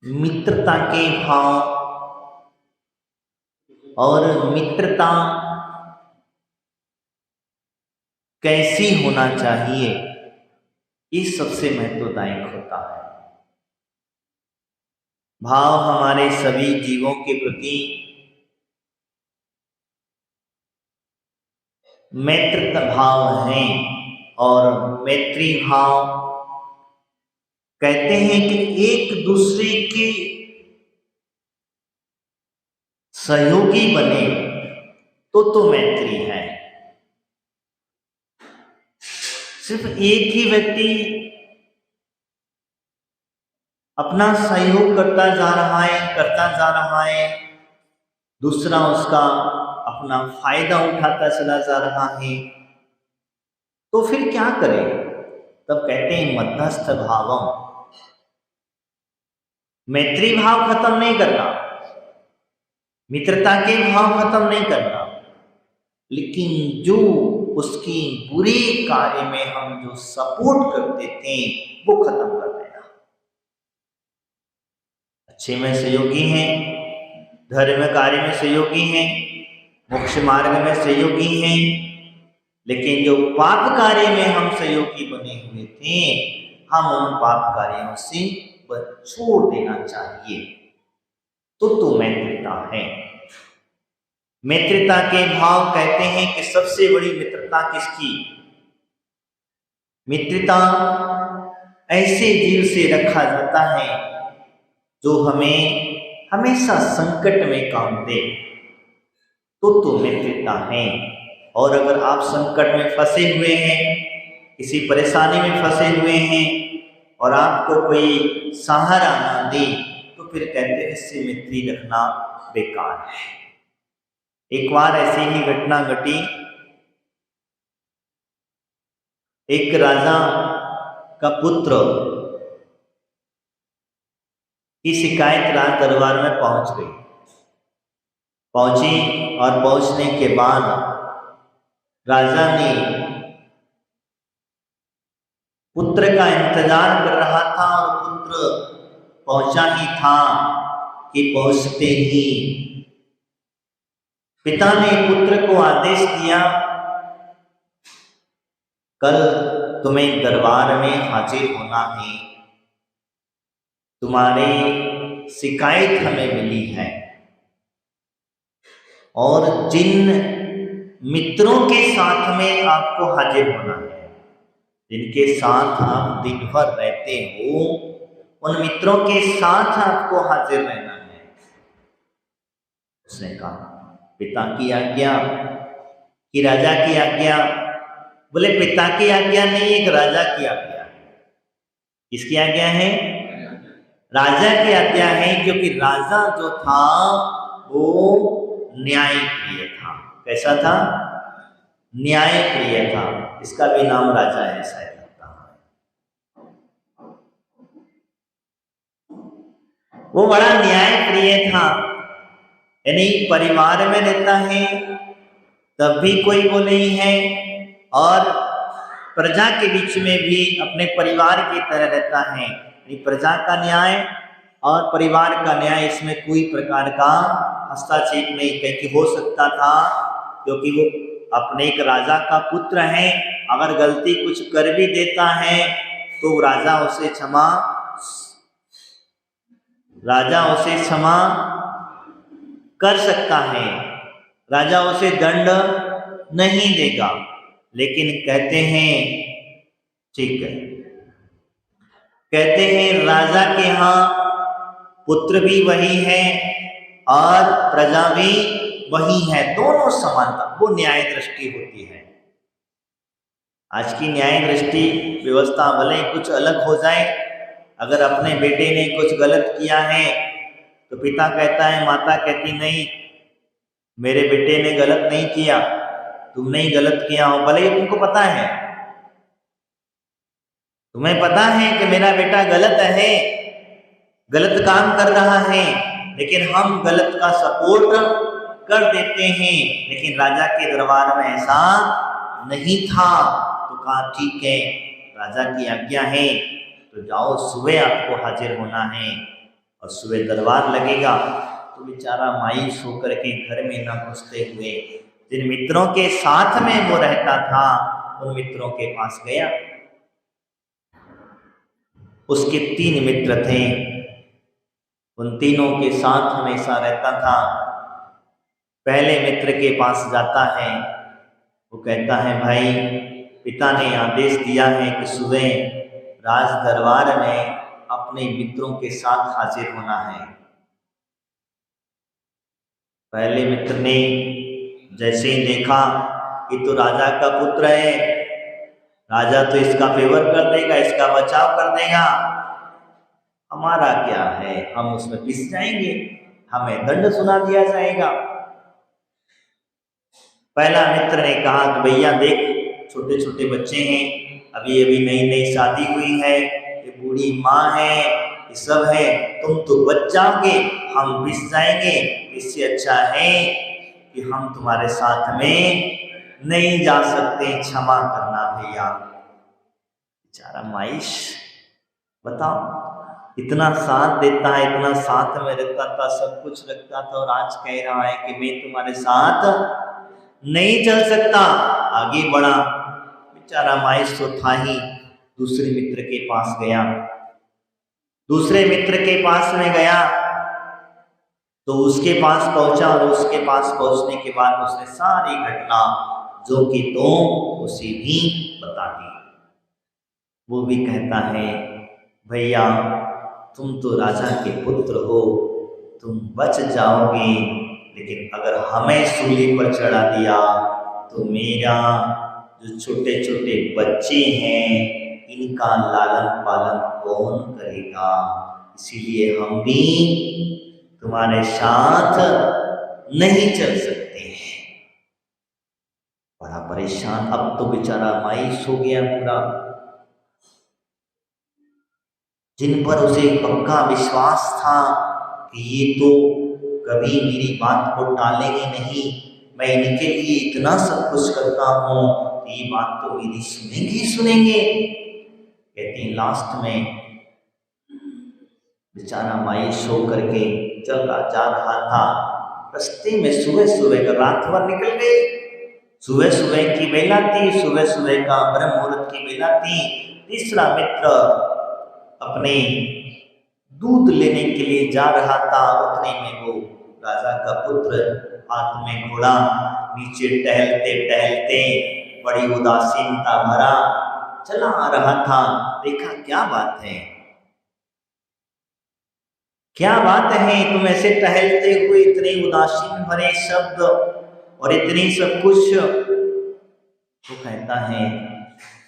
मित्रता के भाव और मित्रता कैसी होना चाहिए, ये सबसे महत्वदायक होता है। भाव हमारे सभी जीवों के प्रति मैत्री भाव हैं और मैत्री भाव कहते हैं कि एक दूसरे के सहयोगी बने तो मैत्री है। सिर्फ एक ही व्यक्ति अपना सहयोग करता जा रहा है, दूसरा उसका अपना फायदा उठाता चला जा रहा है, तो फिर क्या करें? तब कहते हैं मध्यस्थ भावम। मैत्री भाव खत्म नहीं करना, मित्रता के भाव खत्म नहीं करना, लेकिन जो उसकी बुरे कार्य में हम जो सपोर्ट करते थे वो खत्म कर देना। अच्छे में सहयोगी हैं, धर्म कार्य में सहयोगी हैं, मोक्ष मार्ग में सहयोगी हैं, लेकिन जो पाप कार्य में हम सहयोगी बने हुए थे, हम उन पाप कार्यों से छोड़ देना चाहिए। तो मैत्रिता है। मित्रता के भाव कहते हैं कि सबसे बड़ी मित्रता किसकी? मित्रता ऐसे जीव से रखा जाता है जो हमें हमेशा संकट में काम दे, तो मित्रता है। और अगर आप संकट में फंसे हुए हैं, किसी परेशानी में फंसे हुए हैं और आपको कोई सहारा ना दे, तो फिर कहते हैं इससे मित्री रखना बेकार है। एक बार ऐसी ही घटना घटी। एक राजा का पुत्र की शिकायत राज दरबार में पहुंची और पहुंचने के बाद राजा ने पुत्र का इंतजार कर रहा था और पुत्र पहुंचा ही था कि पहुंचते ही पिता ने पुत्र को आदेश दिया, कल तुम्हें दरबार में हाजिर होना है, तुम्हारी शिकायत हमें मिली है और जिन मित्रों के साथ में आपको हाजिर होना है, जिनके साथ आप दिन भर रहते हो, उन मित्रों के साथ आपको हाजिर रहना है। उसने कहा पिता की आज्ञा कि राजा की आज्ञा? बोले पिता की आज्ञा नहीं, एक राजा की आज्ञा है। किसकी आज्ञा है? राजा की आज्ञा है, क्योंकि राजा जो था वो न्यायप्रिय था। कैसा था? न्यायप्रिय था। इसका भी नाम राजा है शायद लगता है। वो बड़ा न्यायप्रिय था, यानी परिवार में रहता है तब भी कोई वो नहीं है और प्रजा के बीच में भी अपने परिवार की तरह रहता है। प्रजा का न्याय और परिवार का न्याय, इसमें कोई प्रकार का हस्तक्षेप नहीं कहीं हो सकता था, क्योंकि वो अपने एक राजा का पुत्र है। अगर गलती कुछ कर भी देता है तो राजा उसे क्षमा कर सकता है, राजा उसे दंड नहीं देगा। लेकिन कहते हैं ठीक है, कहते हैं राजा के यहाँ पुत्र भी वही है और प्रजा भी वही है, दोनों समानता, वो न्याय दृष्टि होती है। आज की न्याय दृष्टि व्यवस्था भले कुछ अलग हो जाए, अगर अपने बेटे ने कुछ गलत किया है तो पिता कहता है, माता कहती नहीं, मेरे बेटे ने गलत नहीं किया, तुमने ही गलत किया हो। भले ही तुमको पता है, तुम्हें पता है कि मेरा बेटा गलत है, गलत काम कर रहा है, लेकिन हम गलत का सपोर्ट कर देते हैं। लेकिन राजा के दरबार में ऐसा नहीं था। तो कहा ठीक है, राजा की आज्ञा है तो जाओ, सुबह आपको हाजिर होना है। और सुबह दरबार लगेगा तो बेचारा मायूस होकर के घर में न घुसते हुए जिन मित्रों के साथ में वो रहता था उन मित्रों के पास गया। उसके 3 मित्र थे, उन तीनों के साथ हमेशा रहता था। पहले मित्र के पास जाता है, वो कहता है भाई पिता ने आदेश दिया है कि सुबह राज दरबार में अपने मित्रों के साथ हाजिर होना है। पहले मित्र ने जैसे ही देखा कि तो राजा का पुत्र है, राजा तो इसका फेवर कर देगा, इसका बचाव कर देगा, हमारा क्या है, हम उसमें पिस जाएंगे, हमें दंड सुना दिया जाएगा। पहला मित्र ने कहा कि भैया देख छोटे छोटे बच्चे हैं, अभी अभी नई नई शादी हुई है, ये बूढ़ी माँ है, ये सब है, तुम तो बच जाओगे, हम पिस जाएंगे। इससे अच्छा है कि हम तुम्हारे साथ में नहीं जा सकते, क्षमा करना भैया। बेचारा माइश बताओ इतना साथ देता है, इतना साथ में रहता था, सब कुछ रखता था, और आज कह रहा है कि मैं तुम्हारे साथ नहीं चल सकता। आगे बढ़ा, बेचारा माइश तो था ही, दूसरे मित्र के पास गया। दूसरे मित्र के पास में गया तो उसके पास पहुंचा, और उसके पास पहुंचने के बाद उसने सारी घटना जो कि तो उसे भी बता दी। वो भी कहता है भैया तुम तो राजा के पुत्र हो, तुम बच जाओगे, लेकिन अगर हमें सूली पर चढ़ा दिया तो मेरा जो छोटे छोटे बच्चे हैं इनका लालन पालन कौन करेगा, इसीलिए हम भी तुम्हारे साथ नहीं चल सकते हैं। बड़ा परेशान, अब तो बेचारा मायूस हो गया पूरा। जिन पर उसे पक्का विश्वास था कि ये तो कभी मेरी बात को टालेंगे नहीं, मैं इनके लिए इतना सब कुछ करता हूँ, ये बात तो मेरी सुनेंगे ही सुनेंगे। कहते हैं लास्ट में बेचारा मायूस होकर के चला जा रहा था, रास्ते में सुबह सुबह का रात भर निकल गई। सुबह सुबह की बेला थी, सुबह सुबह का ब्रह्म मुहूर्त की बेला थी। तीसरा मित्र अपने दूध लेने के लिए जा रहा था, उतने में वो राजा का पुत्र हाथ में घोड़ा, नीचे टहलते टहलते बड़ी उदासीनता भरा चला आ रहा था। देखा क्या बात है, क्या बात है, तुम ऐसे टहलते हुए इतने उदासीन भरे शब्द और इतनी सब कुछ। तो कहता है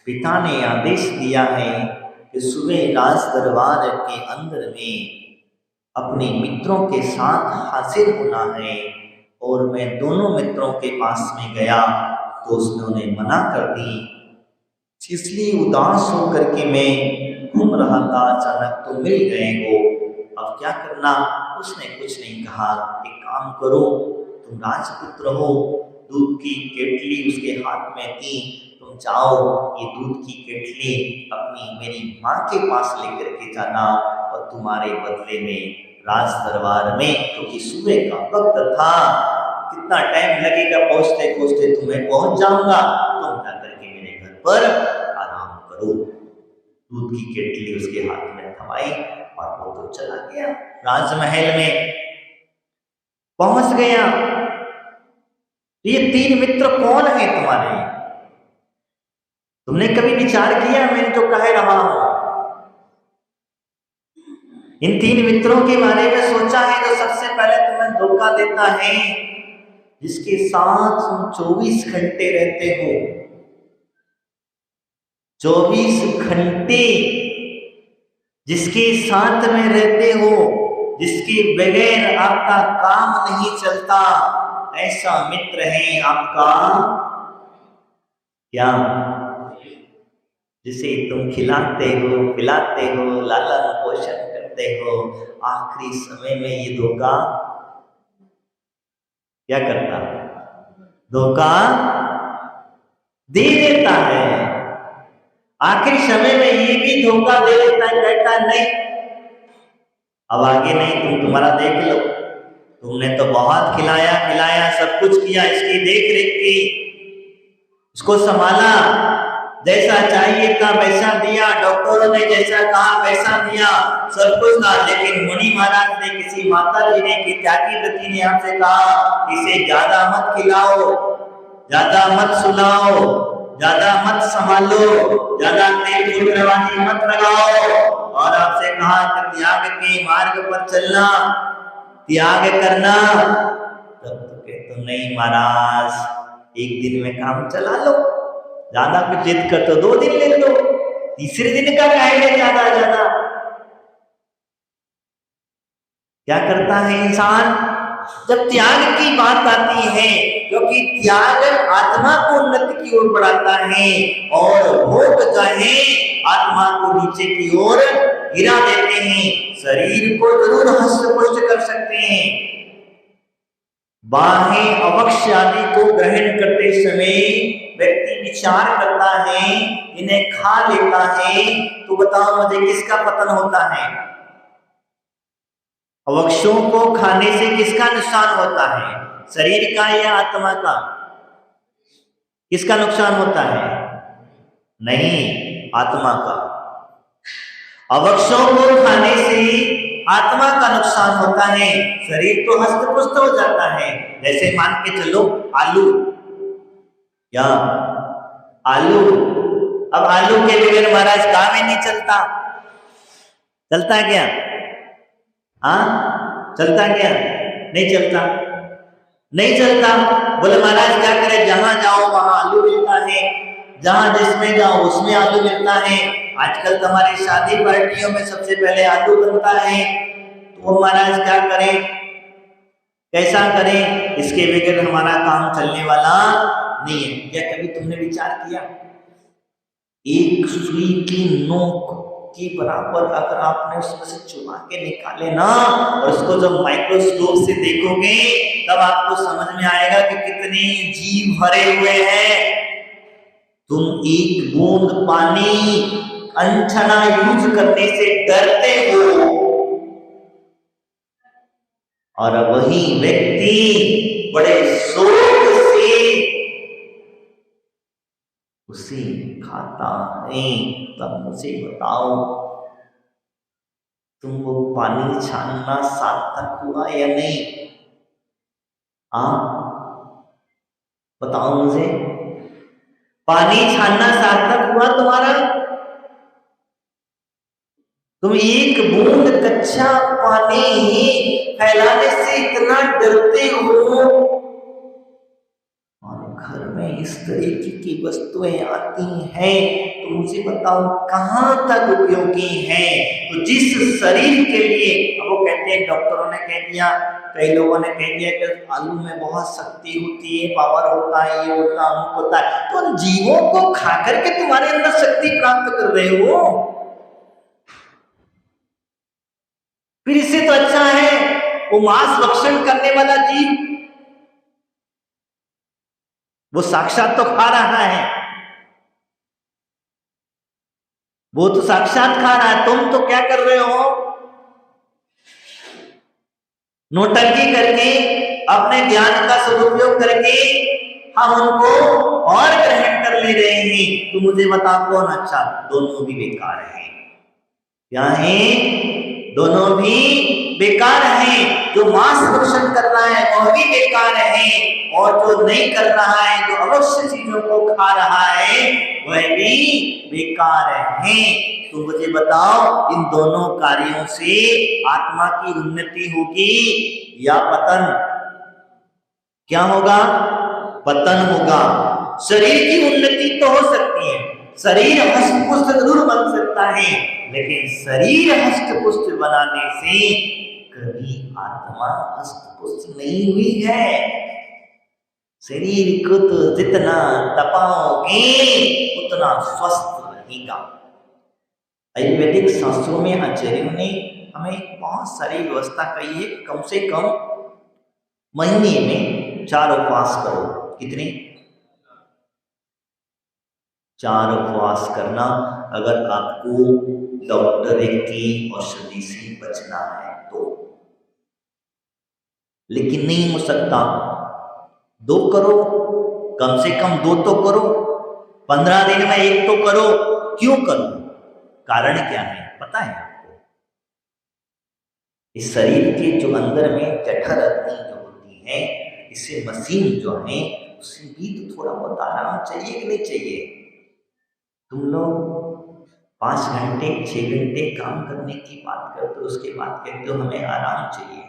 पिता ने आदेश दिया है कि सुबह राज दरबार के अंदर में अपने मित्रों के साथ हाजिर होना है, और मैं दोनों मित्रों के पास में गया तो उसने मना कर दी, इसलिए उदास होकर के मैं घूम रहा था, अचानक तो मिल गए हो, अब क्या करना। उसने कुछ नहीं कहा, एक काम करो, तुम राजपुत्र हो, दूध की केटली उसके हाथ में थी, तुम जाओ ये दूध की केटली अपनी मेरी माँ के पास लेकर के जाना, और तुम्हारे बदले में राज दरबार में, क्योंकि सुबह का वक्त था, कितना टाइम लगेगा पहुंचते पहुंचते, तुम्हें पहुंच जाऊंगा, तुम जाकर के मेरे घर पर आराम करो। दूध की केटली उसके हाथ में थमाई और वो तो चला गया, राजमहल में पहुंच गया। ये 3 मित्र कौन है तुम्हारे, तुमने कभी विचार किया, मैं तो कह रहा हूं, इन 3 मित्रों के बारे में सोचा है तो सबसे पहले तुम्हें धोखा देता है जिसके साथ तुम 24 घंटे रहते हो, 24 घंटे जिसके साथ में रहते हो, जिसके बगैर आपका काम नहीं चलता, ऐसा मित्र है आपका क्या, जिसे तुम खिलाते हो, पिलाते हो, लालन पोषण करते हो, आखिरी समय में ये धोखा क्या करता है, धोखा दे देता है। आखिरी समय में ये भी धोखा दे देता है, कहता नहीं अब आगे नहीं, तुम्हारा देख लो, तुमने तो बहुत खिलाया पिलाया, सब कुछ किया, इसकी देख रेख की, इसको संभाला, जैसा चाहिए था वैसा दिया, डॉक्टरों ने जैसा कहा वैसा दिया, सब कुछ था। लेकिन मुनि महाराज ने, किसी माता जी ने, कि त्यागी व्रती ने आपसे कहा इसे ज्यादा मत खिलाओ, ज्यादा मत सुलाओ, ज्यादा मत संभालो, ज्यादा तेल फुलवानी मत लगाओ, और आपसे कहा कि त्याग के मार्ग पर चलना, त्याग करना। तब तो कहते नहीं महाराज, एक दिन में काम चला लो, ज्यादा कुछ जिद कर तो 2 दिन ले लो, तीसरे दिन का कहेंगे ज्यादा ज्यादा। क्या करता है इंसान जब त्याग की बात आती है, क्योंकि त्याग आत्मा को उन्नति की ओर बढ़ाता है, और भोग जो है आत्मा को नीचे की ओर गिरा देते हैं। शरीर को जरूर हष्ट पुष्ट कर सकते हैं, बाहें अवक्ष आदि को ग्रहण करते समय व्यक्ति विचार करता है, इन्हें खा लेता है, तो बताओ मुझे किसका पतन होता है? अवक्षों को खाने से किसका नुकसान होता है? शरीर का या आत्मा का? किसका नुकसान होता है? नहीं, आत्मा का। अवक्षों को खाने से आत्मा का नुकसान होता है, शरीर तो हष्ट पुष्ट हो जाता है। जैसे मान के चलो आलू, क्या आलू, अब आलू के बगैर महाराज काम ही नहीं चलता, चलता क्या? हाँ चलता क्या? नहीं चलता, नहीं चलता। बोले महाराज क्या करें, जहां जाओ वहां आलू मिलता है, जहां जिसमें जाओ उसमें आलू मिलता है। आजकल तो हमारी शादी पार्टियों में सबसे पहले आलू बनता है, तो महाराज क्या करें, कैसा करें, इसके बगैर हमारा काम चलने वाला नहीं है। क्या कभी तुमने विचार किया, एक सुई की नोक के बराबर अगर आपने उसमें से चुरा के निकाले ना, और उसको जब माइक्रोस्कोप से देखोगे तब आपको समझ में आएगा कि कितने जीव भरे हुए हैं। तुम एक बूंद पानी अनछना यूज करने से डरते हो, और वही व्यक्ति बड़े शौक से उसे खाता है। तब मुझे बताओ, तुम वो पानी छानना सार्थक हुआ या नहीं? बताओ मुझे, पानी छानना सार्थक हुआ तुम्हारा? तुम एक बूंद कच्चा पानी ही फैलाने से इतना डरते हो, और घर में इस तरीके की वस्तुएं आती हैं, तो मुझे बताओ कहां तक उपयोगी है? तो जिस शरीर के लिए, अब वो कहते हैं, डॉक्टरों ने कह दिया, कई लोगों ने कह दिया कि आलू में बहुत शक्ति होती है, पावर होता है, ये होता है, वो होता है, तो उन जीवों को खा करके तुम्हारे अंदर शक्ति प्राप्त कर रहे हो। फिर इससे तो अच्छा है वो मांस भक्षण करने वाला जीव, वो साक्षात तो खा रहा है, वो तो साक्षात खा रहा है। तुम तो क्या कर रहे हो, नोटंकी करके, अपने ज्ञान का सदुपयोग करके हम उनको और ग्रहण कर ले रहे हैं। तो मुझे बता कौन अच्छा? दोनों भी बेकार है। क्या है? दोनों भी बेकार हैं। जो मांस भक्षण कर रहा है वह भी बेकार है, और जो नहीं कर रहा है, जो अवश्य चीजों को खा रहा है, वह भी बेकार है। तो मुझे बताओ, इन दोनों कार्यों से आत्मा की उन्नति होगी या पतन? क्या होगा? पतन होगा। शरीर की उन्नति तो हो सकती है, शरीर हष्ट-पुष्ट जरूर बन सकता है, लेकिन शरीर हष्ट-पुष्ट बनाने से कभी आत्मा हष्ट-पुष्ट नहीं हुई है। शरीर को तो जितना तपाओगे उतना स्वस्थ रहेगा। आयुर्वेदिक शास्त्रों में आचार्यों ने हमें बहुत सारी व्यवस्था कही है, कम से कम महीने में 4 उपवास करो। कितने? 4 उपवास करना। अगर आपको डॉक्टर की औषधि से बचना है तो, लेकिन नहीं हो सकता। 2 करो, कम से कम 2 तो करो, 15 दिन में 1 तो करो। क्यों करो? कारण क्या है पता है आपको? इस शरीर के जो अंदर में जठर अग्नि जो होती है, इससे मशीन जो है उसे भी तो थोड़ा बहुत आराम चाहिए कि नहीं चाहिए? तुम लोग 5 घंटे 6 घंटे काम करने की बात करते हो, उसके बाद कहते हो हमें आराम चाहिए।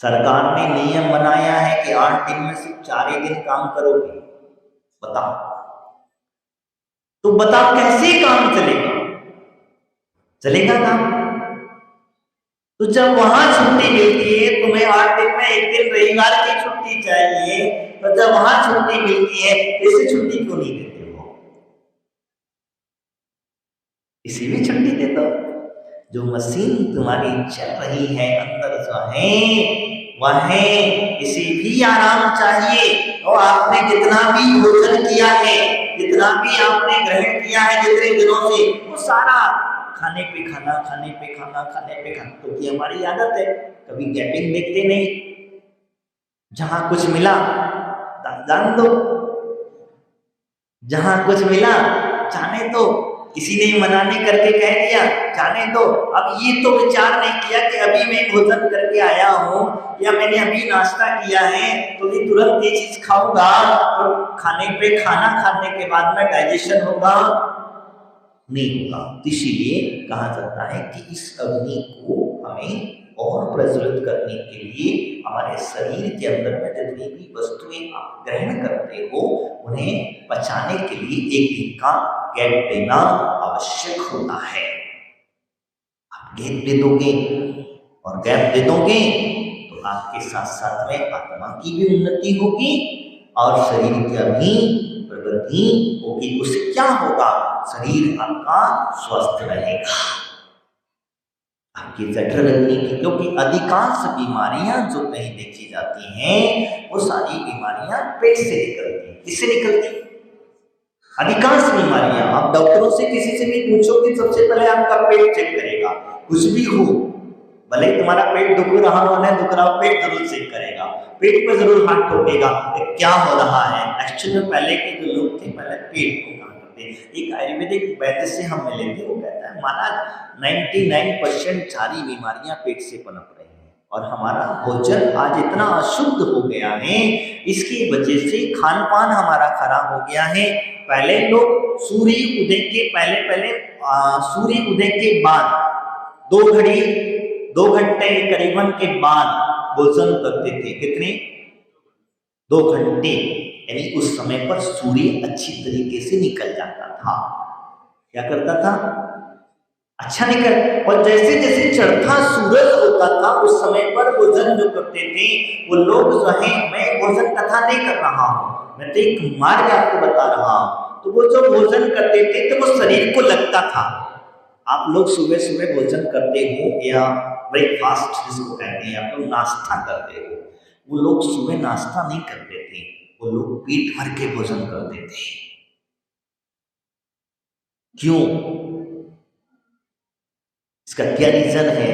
सरकार ने नियम बनाया है कि 8 दिन में सिर्फ 4 ही दिन काम करोगे। बताओ, तो बताओ कैसे काम चलेगा? चलेगा काम? तो जब वहां छुट्टी मिलती है, तुम्हें 8 दिन में 1 दिन रविवार की छुट्टी चाहिए, तो जब वहां छुट्टी मिलती है, इसे छुट्टी क्यों नहीं देते हो? इसी में छुट्टी दे दो। जो मशीन तुम्हारी चल रही है अंदर जो है वह है, इसे भी आराम चाहिए। और आपने जितना भी भोजन किया है, जितना भी आपने ग्रहण किया है जितने दिनों से, वो सारा खाने पे खाना, खाने पे खाना, खाने पे खाना, क्योंकि हमारी आदत है, कभी गैपिंग देखते नहीं। जहां कुछ मिला दान दो, जहां कुछ मिला जाने दो। किसी ने मनाने करके कह दिया जाने दो। अब ये तो विचार नहीं किया कि अभी मैं भोजन करके आया हूँ या मैंने अभी नाश्ता किया है तो ये तुरंत ये चीज खाऊंगा तो खाने पे खाना खाने के बाद में डाइजेशन होगा नहीं होगा। इसीलिए कहा जाता है कि इस अग्नि को हमें और प्रज्वलित करने के लिए हमारे शरीर के अंदर में जितनी भी वस्तुएं आप ग्रहण करते हो उन्हें पचाने के लिए 1 दिन का गैप देना आवश्यक होता है। आप गैप दे दोगे और गैप दे दोगे तो आपके साथ साथ में आत्मा की भी उन्नति होगी और शरीर की भी प्रगति होगी। उससे क्या होगा? शरीर आपका स्वस्थ रहेगा, आपकी जठर अग्नि की, क्योंकि अधिकांश बीमारियां जो कहीं देखी जाती हैं वो सारी बीमारियां पेट से निकलती हैं। किससे निकलती? अधिकांश बीमारियां। आप डॉक्टरों से किसी से भी पूछो कि सबसे पहले आपका पेट चेक करेगा, कुछ भी हो, भले तुम्हारा पेट दुख रहा हो ना दुख रहा हो, पेट जरूर चेक करेगा, पेट पे जरूर हाथ ठोकेगा क्या हो रहा है। एक्चुअली में पहले के जो लोग थे पहले पेट को काम करते। एक आयुर्वेदिक वैद्य से हम मिले थे, वो कहता है महाराज 99% सारी बीमारियां पेट से पनप रही हैं और हमारा भोजन आज इतना अशुद्ध हो गया है, इसकी वजह से खान पान हमारा खराब हो गया है। पहले लोग सूर्य उदय के पहले सूर्य उदय के बाद 2 घंटे करीबन के बाद भोजन करते थे। कितने? 2 घंटे, यानी उस समय पर सूर्य अच्छी तरीके से निकल जाता था। क्या करता था? अच्छा निकल, और जैसे जैसे चढ़ता सूरज होता था उस समय पर भोजन जो करते थे वो लोग जो है, मैं भोजन कथा नहीं कर रहा हूँ, मैं तो एक मार्ग आपको बता रहा हूँ। तो वो जो भोजन करते थे तो वो शरीर को लगता था। आप लोग सुबह सुबह भोजन करते हो या ब्रेकफास्ट जिसको कहते हैं, आप लोग नाश्ता करते हो, वो लोग सुबह नाश्ता नहीं करते थे, वो लोग पेट भर के भोजन करते थे। क्यों? इसका क्या रीजन है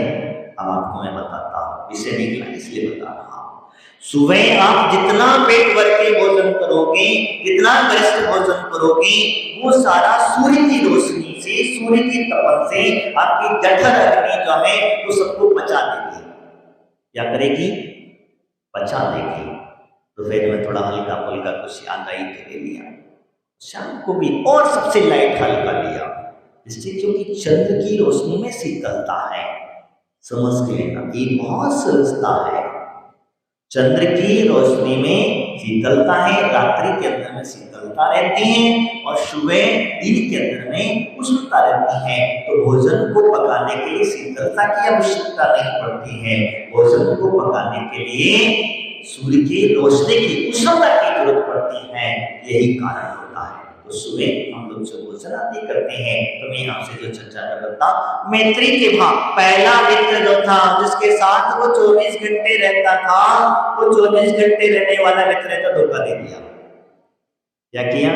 अब आपको मैं बताता हूँ, इसे निकला इसलिए बता रहा हूँ। सुबह आप जितना पेट भर के भोजन करोगे, जितना गरिष्ठ भोजन करोगे, वो सारा सूर्य की रोशनी से, सूर्य की तपन से आपकी जठर अग्नि जो है वो सबको पचा देगी। क्या करेगी? पचा देगी। तो फिर मैं थोड़ा हल्का फुल्का कुछ याद आई तो ले लिया, शाम को भी और सबसे लाइट हल्का लिया, इससे क्योंकि चंद्र की रोशनी में शीतलता है। समझ के लेना, ये बहुत सरलता है। चंद्र की रोशनी में शीतलता है, रात्रि के अंदर में शीतलता रहती है और सुबह दिन के अंदर में उष्णता रहती है। तो भोजन को पकाने के लिए शीतलता की आवश्यकता नहीं पड़ती है, भोजन को पकाने के लिए सूर्य की रोशनी की उष्णता की जरूरत पड़ती है, यही कारण होता है। तो सुबह हम लोग जो भोजन आदि करते हैं, तो मैं आपसे जो चर्चा कर रहा था, मैत्री के भाव पहला मित्र जो था जिसके साथ वो 24 घंटे रहता था, वो 24 घंटे रहने वाला मित्र तो धोखा दे दिया। क्या किया?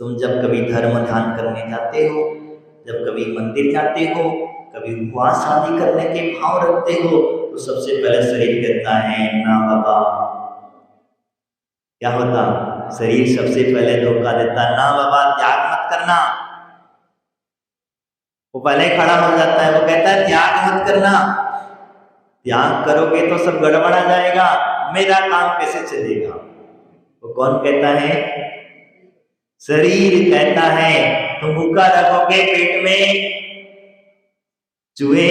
तुम जब कभी धर्म ध्यान करने जाते हो, जब कभी मंदिर जाते हो, कभी उपवास आदि करने के भाव रखते हो, तो सबसे पहले शरीर कहता है ना बाबा। क्या होता? शरीर सबसे पहले धोखा देता, ना बाबा त्याग मत करना। वो पहले खड़ा हो जाता है, वो कहता है त्याग मत करना, त्याग करोगे तो सब गड़बड़ा जाएगा, मेरा काम कैसे चलेगा। वो कौन कहता है? शरीर कहता है। तुम भूखा रखोगे पेट में, चूहे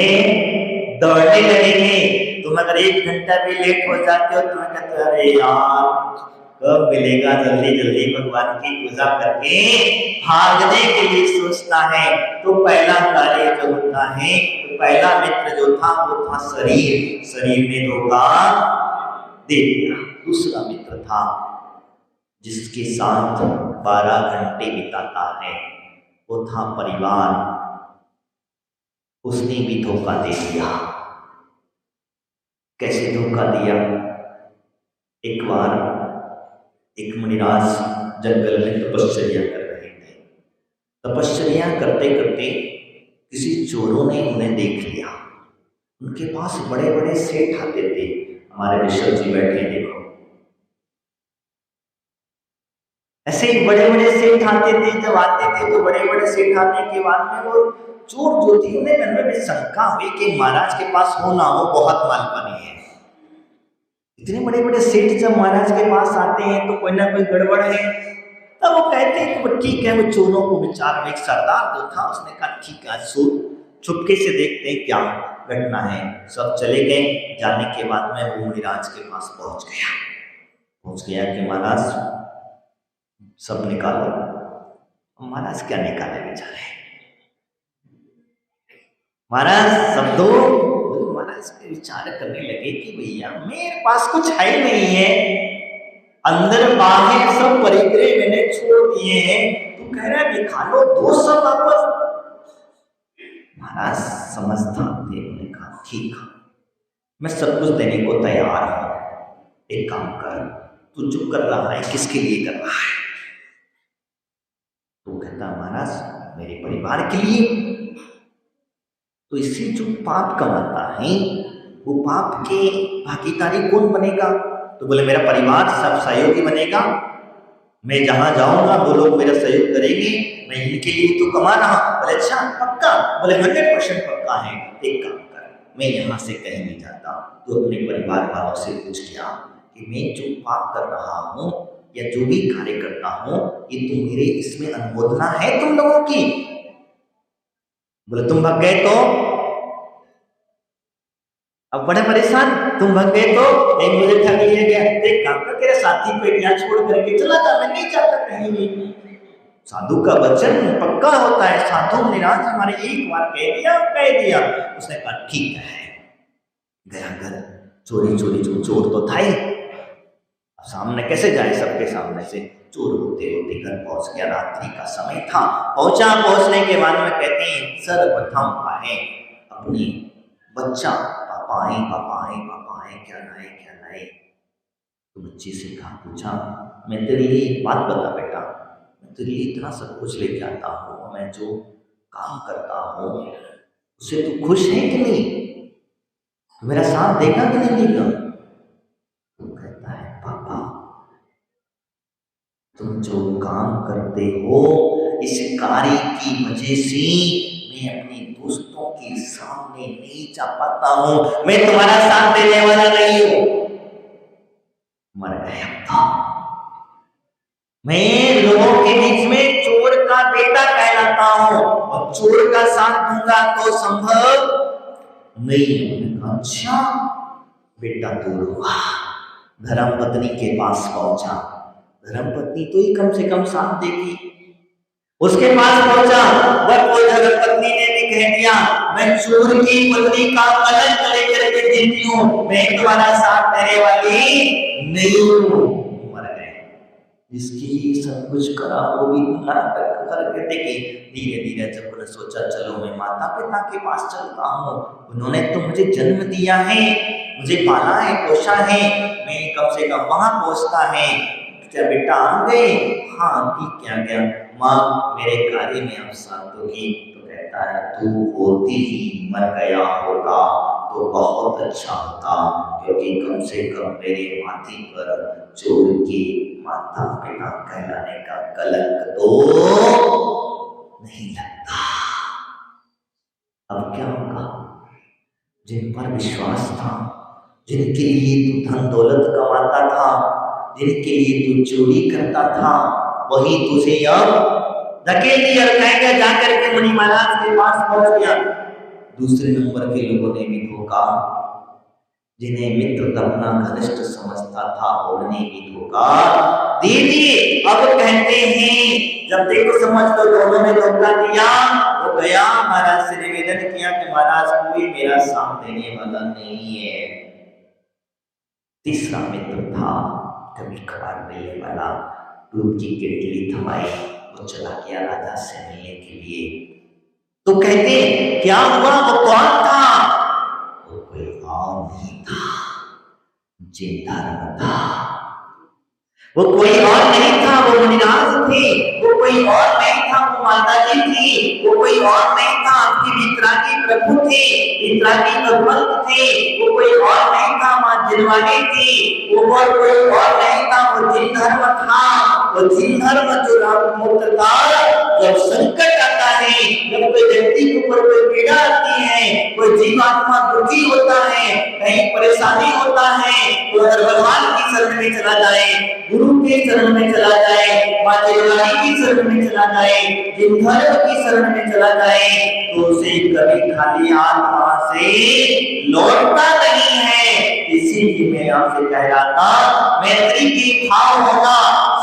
दौड़ने लगेंगे। तुम अगर 1 घंटा भी लेट हो जाते हो, तुम्हें कहते हो अरे यार कब मिलेगा, जल्दी जल्दी भगवान की पूजा करके भागने के लिए सोचता है। तो पहला कार्य जो होता है, तो पहला मित्र जो था वो था शरीर। शरीर ने धोखा दे दिया। दूसरा मित्र था जिसके साथ 12 घंटे बिताता है, वो था परिवार। उसने भी धोखा दे दिया। कैसे धोखा दिया? एक बार एक मुनिराज जंगल में तपश्चर्या कर रहे थे। तपश्चर्या करते करते किसी चोरों ने उन्हें देख लिया। उनके पास बड़े बड़े सेठ आते थे। हमारे ऋषभ जी बैठे देखो, ऐसे ही बड़े बड़े सेठ आते थे। जब आते थे तो बड़े बड़े सेठ आने के बाद में वो चोर जो थी, उन्हें मन में शंका हुई कि महाराज के पास हो ना हो, बहुत मालपानी है। इतने बड़े बड़े सेठ जब महाराज के पास आते हैं तो कोई ना कोई गड़बड़ है। तब वो कहते हैं कि ठीक है, वो चोरों को विचार में एक सरदार जो था उसने कहा ठीक है, सो चुपके से देखते हैं क्या घटना है। सब चले गए। जाने के बाद में वो मुनिराज के पास पहुंच गया कि महाराज सब निकालो। महाराज क्या निकाले बेचारे, महाराज सब दो। महाराज के विचार करने लगे कि भैया मेरे पास कुछ है ही नहीं है, अंदर बाहर सब परिग्रह मैंने छोड़ दिए हैं, तू कह रहा है दिखा लो, दो सब वापस। महाराज समझता थे, उन्होंने कहा ठीक है, मैं सब कुछ देने को तैयार हूं। एक काम कर, तू चुप कर रहा है, किसके लिए कर रहा है? तो कहता महाराज मेरे परिवार के लिए। तो इससे जो पाप कमाता है वो पाप के भागीदारी कौन बनेगा? तो बोले मेरा परिवार सब सहयोगी बनेगा, मैं जहां जाऊंगा वो लोग मेरा सहयोग करेंगे, मैं इनके लिए तो कमा रहा। बोले अच्छा पक्का? बोले 100% पक्का है। एक काम कर, मैं यहाँ से कहीं नहीं जाता, तो अपने परिवार वालों से पूछ लिया कि मैं जो पाप कर रहा हूँ या जो भी कार्य करता हूँ, ये तो मेरे इसमें अनुमोदना है तुम लोगों की? बोले तुम भाग गए तो? अब बड़े परेशान, तुम भाग गए तो एक मुझे ठग लिया गया। एक काम कर, तेरे साथी को यहाँ छोड़ करके चला जा, मैं नहीं चाहता कहीं भी। साधु का वचन पक्का होता है। साधु मुनिराज हमारे एक बार कह दिया। उसने कहा ठीक है। गया घर, चोरी जो चोर तो था ही, सामने कैसे जाए सबके सामने से। चोर होते होते घर पहुंच गया। रात्रि का समय था। पहुंचने के बाद में कहते हैं सर्वप्रथम आए अपनी बच्चा, पापा आए क्या लाए। तो बच्चे से कहा, पूछा मैं तेरे लिए एक बात बता बेटा, मैं तेरे लिए इतना सब कुछ लेके आता हूँ, मैं जो काम करता हूँ उससे तू खुश है कि नहीं? तो मेरा साथ देगा कि नहीं देगा? तो कहता है पापा तुम जो काम करते हो इस कार्य की वजह से मैं अपने दोस्तों के सामने नहीं जा पाता हूं, मैं तुम्हारा साथ देने वाला नहीं हूं। मर गया था। मैं लोगों के बीच में चोर का बेटा कहलाता हूं और चोर का साथ दूंगा तो संभव नहीं। अच्छा बेटा दूर हुआ, धर्म पत्नी के पास पहुंचा। धर्म पत्नी तो ही कम से कम साथ देगी। उसके पास पहुंचा, वह धर्म पत्नी ने भी कह दिया मैं चोर की पत्नी का कलंक लेकर के जीती हूं, मैं तुम्हारा साथ देने वाली नहीं हूं। मर गए। इसके लिए सब कुछ करा, वो भी नाटक करके देखे। धीरे धीरे जब उन्होंने सोचा चलो मैं माता पिता के पास चलता हूँ, उन्होंने तो मुझे जन्म दिया है, मुझे पाला है, पोषा है, मैं कम से कम वहां पहुंचता है। क्या बेटा आ गए? हाँ ठीक, क्या गया? माँ मेरे कार्य में आप साथ दोगी? तो कहता है तू होती ही मर गया होता तो बहुत अच्छा होता, क्योंकि कम से कम मेरे माथे पर चोर के माता पिता कहलाने का कलंक तो नहीं लगता। अब क्या होगा? जिन पर विश्वास था, जिनके लिए तू धन दौलत कमाता था, जिनके लिए तू चोरी करता था, वही तुझे अब धकेल दिया और कहेगा जाकर के मुनि महाराज के पास पहुंच गया। दूसरे नंबर के लोगों ने भी धोखा, जिन्हें मित्र अपना घनिष्ठ समझता था उन्हें भी धोखा दे दिए। अब कहते हैं जब देखो समझ लो दोनों ने धोखा दिया, वो गया महाराज से निवेदन किया कि महाराज कोई मेरा साथ देने वाला नहीं है। तीसरा मित्र था कभी कभार मिलने वाला, दूध की केतली थमाई, वो चला गया राजा से मिलने के लिए। तो कहते क्या हुआ? वो कौन था? वो कोई और नहीं था, जिनधर्म था। वो कोई और नहीं था, वो मुनिराज थे। वो कोई और नहीं था, वो माता जी थी। वो कोई और नहीं था, आपकी वितरागी प्रभु थे, वितरागी भगवंत थे। वो कोई और नहीं था, माँ जिनवानी थी। वो कोई और नहीं था, वो जिनधर्म था। वो जिनधर्म जो रामपुत्र था। जब संकट आता है, जब कोई व्यक्ति के ऊपर कोई पीड़ा आती है, कोई जीवात्मा दुखी होता है, कहीं परेशानी होता है, तो अगर भगवान की शरण में चला जाए, गुरु के शरण में चला जाए, माँ जिनवानी की शरण में चला जाए, जिनधर्म की शरण में चला जाए, तो उसे कभी खाली हाथ वहां से लौटता नहीं है। इसीलिए मैं आपसे कह रहा था, मैत्री के भाव होना,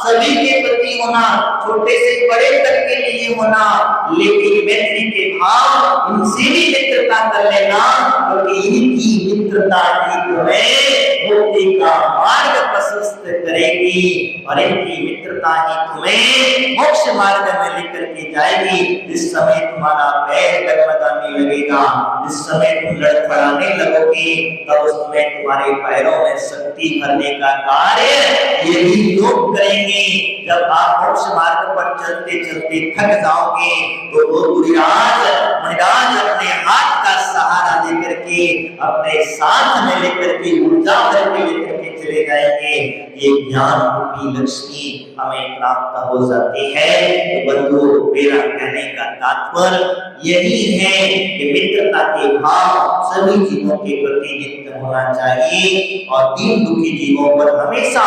सभी के प्रति होना, छोटे से बड़े तक के लिए होना, लेकिन मैत्री के भाव इनसे भी मित्रता कर लेना, क्योंकि इनकी मित्रता ही तुम्हें मुक्ति का मार्ग प्रशस्त करेगी और इनकी मित्रता ही तुम्हें मोक्ष मार्ग में लेकर के जाएगी। जिस समय तुम्हारा पैर डगमगाने लगेगा, जिस समय तुम लड़खड़ाने लगोगे, तब उस समय तुम्हारे पैरों में शक्ति भरने का कार्य यही लोग करेंगे। जब आप मोक्ष मार्ग पर चलते चलते थक जाओगे, तो वो मुनिराज अपने हाथ का सहारा लेकर के, अपने साथ में लेकर के, ऊर्जा करके लेकर के चले जाएंगे। ये ज्ञान रूपी लक्ष्मी हमें प्राप्त हो जाती है। तो बंधु, मेरा कहने का तात्पर्य यही है कि मित्रता के भाव सभी जीवों के प्रति नित्य होना चाहिए और दीन दुखी जीवों पर हमेशा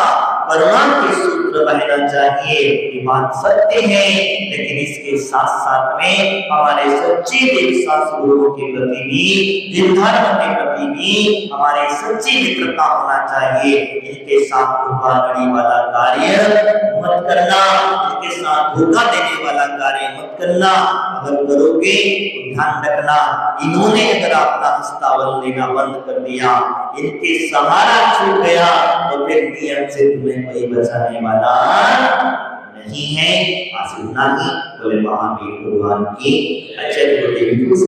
करुणा के सूत्र बहना चाहिए। ये बात सत्य है, लेकिन इसके साथ साथ में हमारे सच्चे देवशास्त्र गुरुओं के प्रति भी, जिनधर्म के प्रति भी हमारे सच्ची मित्रता होना चाहिए। इनके साथ धोखाधड़ी वाला कार्य मत करना, इनके साथ धोखा देने वाला कार्य मत करना। अगर करोगे तो ध्यान रखना, इन्होंने अगर अपना हस्तावल लेना बंद कर दिया, इनके सहारा छूट गया, तो फिर नियम से तुम्हें कोई बचाने वाला नहीं है। आज इतना ही। बोले महावीर भगवान की अचल